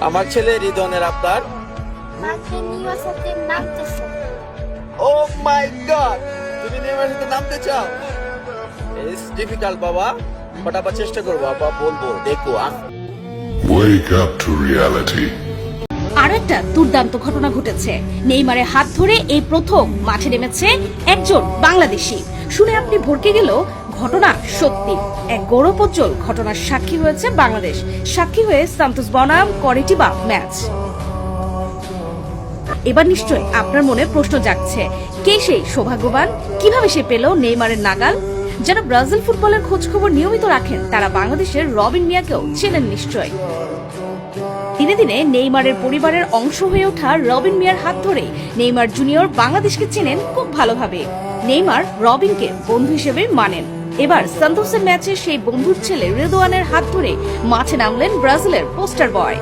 আমার ছেলে রিদনের আবদার। ও মাই গড, তুমি নেইমারের সাথে নামতে চাও? ইটস ডিফিকাল্ট বাবা, বাট আবার চেষ্টা করবো, বাবা বলবো, দেখো। Wake up to reality. আরো একটা দুর্দান্ত ঘটনা ঘটেছে। নেইমারের হাত ধরে এই প্রথম মাঠে নেমেছে একজন বাংলাদেশি। শুনে আপনি ভরকে গেল, ঘটনা সত্যি। এক গৌরবোজ্জ্বল ঘটনার সাক্ষী হয়েছে বাংলাদেশ, সাক্ষী হয়ে সান্তোস বনাম করেটিবা ম্যাচ। এবার নিশ্চয় আপনার মনে প্রশ্ন জাগছে, কে সেই সৌভাগ্যবান? কিভাবে সে পেল নেইমারের নাগাল? যারা ব্রাজিল ফুটবলের খোঁজ খবর নিয়মিত রাখেন তারা বাংলাদেশের রবিন মিয়াকেও চেনেন নিশ্চয়। দিনে দিনে নেইমারের পরিবারের অংশ হয়ে ওঠা রবিন মিয়ার হাত ধরে নেইমার জুনিয়র বাংলাদেশকে চেনেন খুব ভালোভাবে। নেইমার রবিনকে বন্ধু হিসেবে মানেন। এবার সান্তোসের ম্যাচে সেই বন্ধুর ছেলে রেদওয়ানের হাত ধরে মাঠে নামলেন ব্রাজিলের পোস্টার বয়।